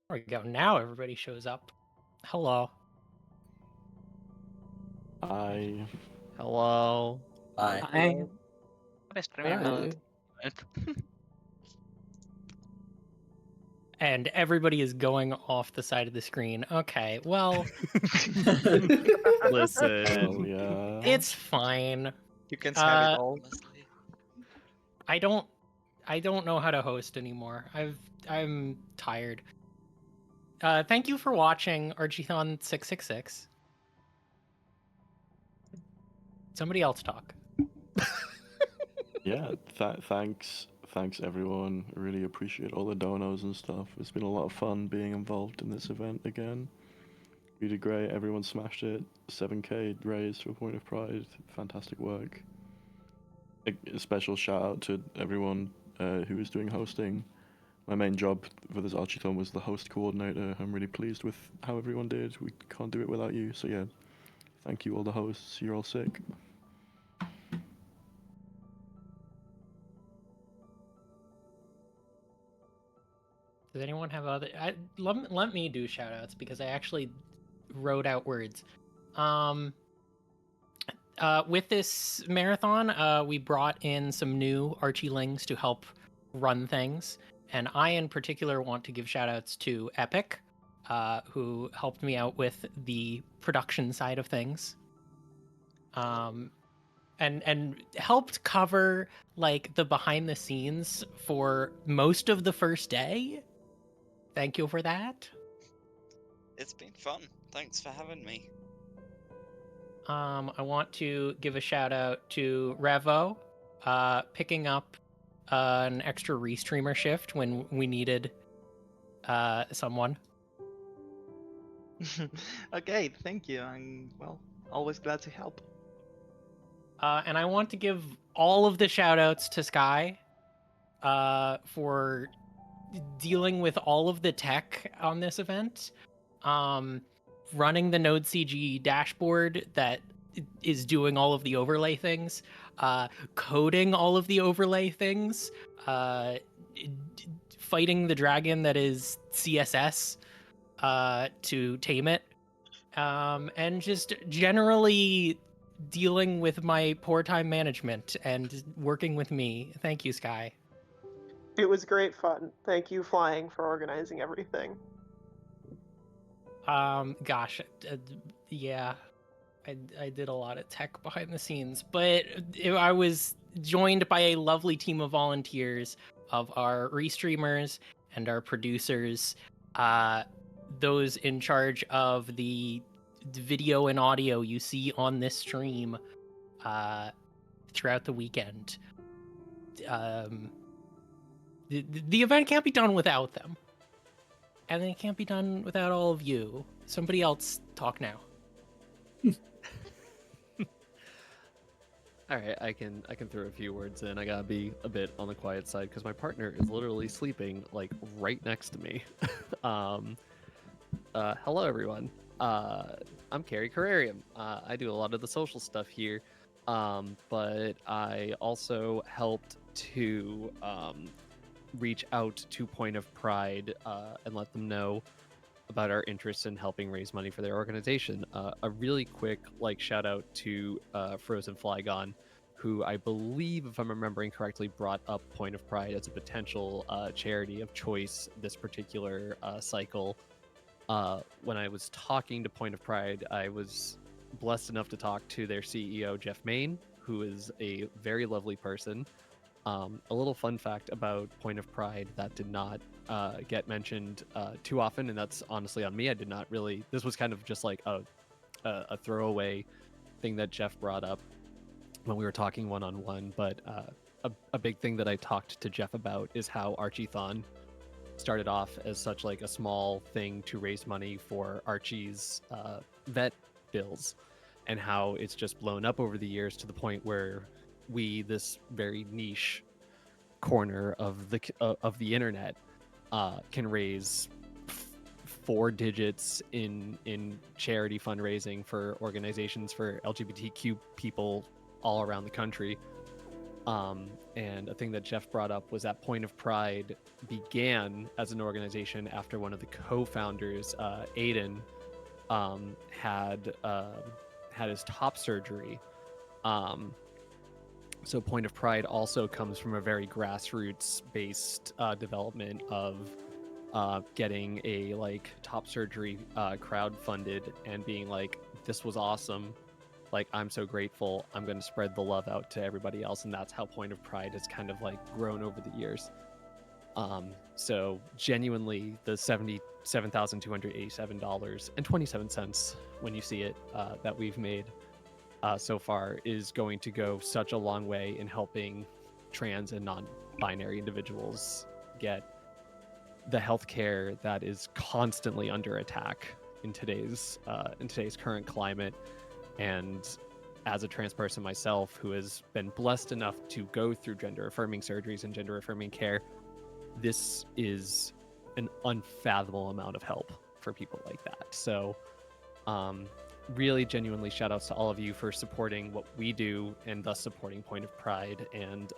There we go. Now everybody shows up. Hello. I Hello. Hi. Streamer mode. And everybody is going off the side of the screen. Okay, well, Listen. hell yeah. it's fine. You can have it all. Honestly. I don't know how to host anymore. I'm tired. Thank you for watching Archiethon 666. Somebody else talk. Yeah, thanks everyone. I really appreciate all the donos and stuff. It's been a lot of fun being involved in this event again. You did great. Everyone smashed it. 7K raised for Point of Pride. Fantastic work. A special shout out to everyone who was doing hosting. My main job for this Archiethon was the host coordinator. I'm really pleased with how everyone did. We can't do it without you. So yeah, thank you all the hosts. You're all sick. Does anyone have other? Let me do shout outs because I actually wrote out words. With this marathon, we brought in some new Archie-lings to help run things. And I, in particular, want to give shout outs to Epic, who helped me out with the production side of things. And helped cover like the behind the scenes for most of the first day. Thank you for that. It's been fun. Thanks for having me. I want to give a shout out to Revo, picking up an extra restreamer shift when we needed someone. Okay, thank you. I'm always glad to help. And I want to give all of the shout outs to Sky for dealing with all of the tech on this event. Running the Node CG dashboard that is doing all of the overlay things, coding all of the overlay things, fighting the dragon that is CSS to tame it, and just generally dealing with my poor time management and working with me. Thank you, Sky. It was great fun. Thank you, Flying, for organizing everything. Gosh, yeah, I did a lot of tech behind the scenes, but I was joined by a lovely team of volunteers of our restreamers and our producers, those in charge of the video and audio you see on this stream throughout the weekend. The event can't be done without them. And it can't be done without all of you. Somebody else talk now. All right, I can throw a few words in. I gotta be a bit on the quiet side because my partner is literally sleeping like right next to me. Hello everyone. I'm Carrie Carrarium. I do a lot of the social stuff here, but I also helped to reach out to Point of Pride and let them know about our interest in helping raise money for their organization. A really quick shout out to Frozen Flygon, who I believe, if I'm remembering correctly, brought up Point of Pride as a potential charity of choice this particular cycle. When I was talking to Point of Pride, I was blessed enough to talk to their CEO, Jeff Main, who is a very lovely person. A little fun fact about Point of Pride that did not get mentioned too often, and that's honestly on me. I did not really. This was kind of just like a throwaway thing that Jeff brought up when we were talking one-on-one. But a big thing that I talked to Jeff about is how Archiethon started off as such like a small thing to raise money for Archie's vet bills, and how it's just blown up over the years to the point where we, this very niche corner of the internet, can raise 4 digits in charity fundraising for organizations for LGBTQ people all around the country. And a thing that Jeff brought up was that Point of Pride began as an organization after one of the co-founders, Aiden, had his top surgery. So Point of Pride also comes from a very grassroots-based development of getting a like top surgery crowd funded and being like, this was awesome. Like, I'm so grateful. I'm going to spread the love out to everybody else. And that's how Point of Pride has kind of like grown over the years. So genuinely, the $77,287.27 when you see it that we've made so far is going to go such a long way in helping trans and non-binary individuals get the healthcare that is constantly under attack in today's current climate. And as a trans person myself, who has been blessed enough to go through gender affirming surgeries and gender affirming care, this is an unfathomable amount of help for people like that. So really genuinely shout outs to all of you for supporting what we do and thus supporting Point of Pride. And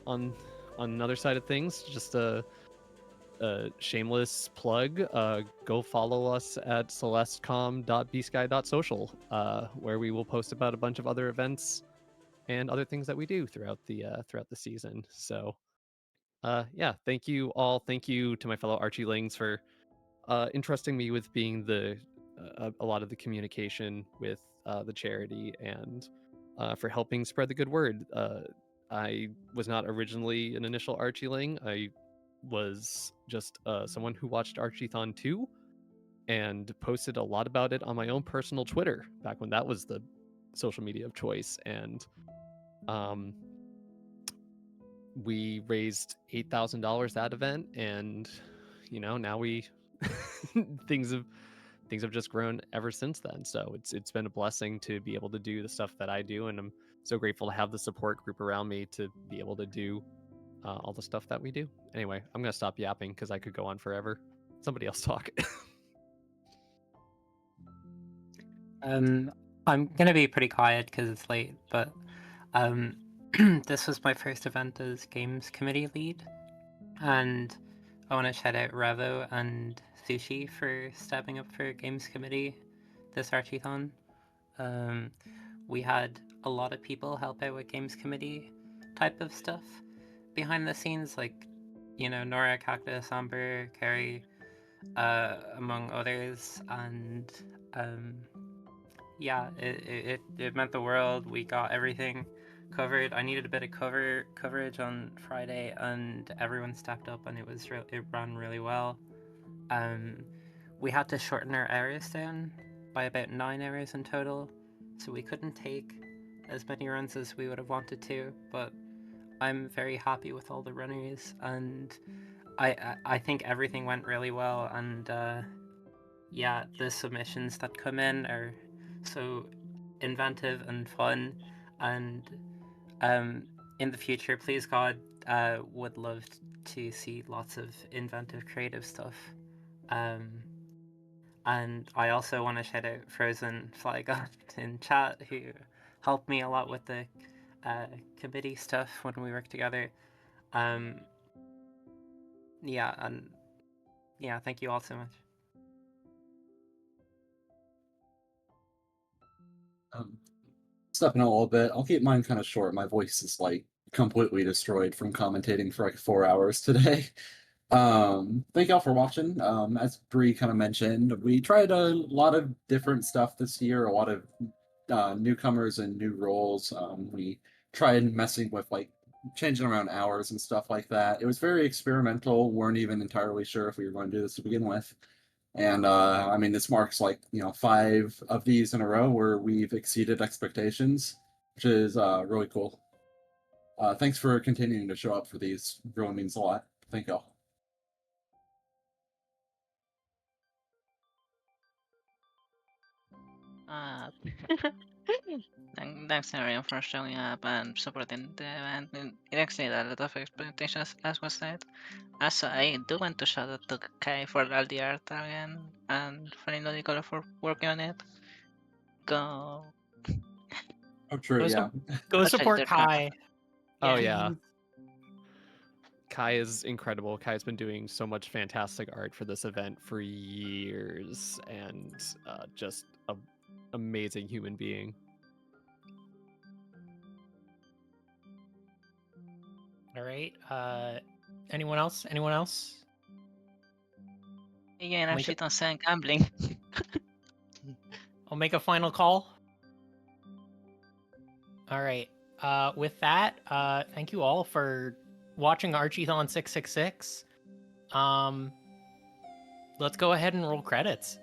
on another side of things, just a shameless plug, go follow us at celestecom.bsky.social, where we will post about a bunch of other events and other things that we do throughout the season. So thank you all. Thank you to my fellow Archielings for entrusting me with being a lot of the communication with the charity and for helping spread the good word. I was not originally an initial Archieling. I was just someone who watched Archiethon 2 and posted a lot about it on my own personal Twitter back when that was the social media of choice. And we raised $8,000 that event, and now we things have just grown ever since then. So it's been a blessing to be able to do the stuff that I do, and I'm so grateful to have the support group around me to be able to do all the stuff that we do. Anyway, I'm gonna stop yapping because I could go on forever. Somebody else talk. I'm gonna be pretty quiet because it's late, but this was my first event as Games Committee lead, and I want to shout out Revo and Sushi for stepping up for Games Committee this Archiethon. We had a lot of people help out with Games Committee type of stuff behind the scenes, like, Nora, Cactus, Amber, Carrie, among others, and it meant the world. We got everything covered. I needed a bit of coverage on Friday, and everyone stepped up, and it ran really well. We had to shorten our hours down by about 9 hours in total, so we couldn't take as many runs as we would have wanted to, but I'm very happy with all the runners, and I think everything went really well. And the submissions that come in are so inventive and fun, and in the future, please God, would love to see lots of inventive creative stuff. And I also want to shout out Frozen Fly God in chat, who helped me a lot with the committee stuff when we worked together. Thank you all so much. Stepping out a little bit, I'll keep mine kind of short. My voice is like completely destroyed from commentating for like 4 hours today. Thank y'all for watching. As Bree kind of mentioned, we tried a lot of different stuff this year, a lot of newcomers and new roles. We tried messing with like changing around hours and stuff like that. It was very experimental. Weren't even entirely sure if we were going to do this to begin with. And I mean, this marks like 5 of these in a row where we've exceeded expectations, which is really cool. Thanks for continuing to show up for these. It really means a lot. Thank y'all. Thanks everyone for showing up and supporting the event. It exceeded a lot of expectations, as was said. Also, I do want to shout out to Kai for all the art again, and for Color for working on it. Go. Oh, true. Go, Yeah. go That's support right, they're trying. Kai. Oh yeah, he's- Kai is incredible. Kai's been doing so much fantastic art for this event for years, and just a amazing human being. All right. Anyone else? Anyone else? Igen, Make Archiethon saying gambling. I'll make a final call. All right. With that, thank you all for watching Archiethon 666. Let's go ahead and roll credits.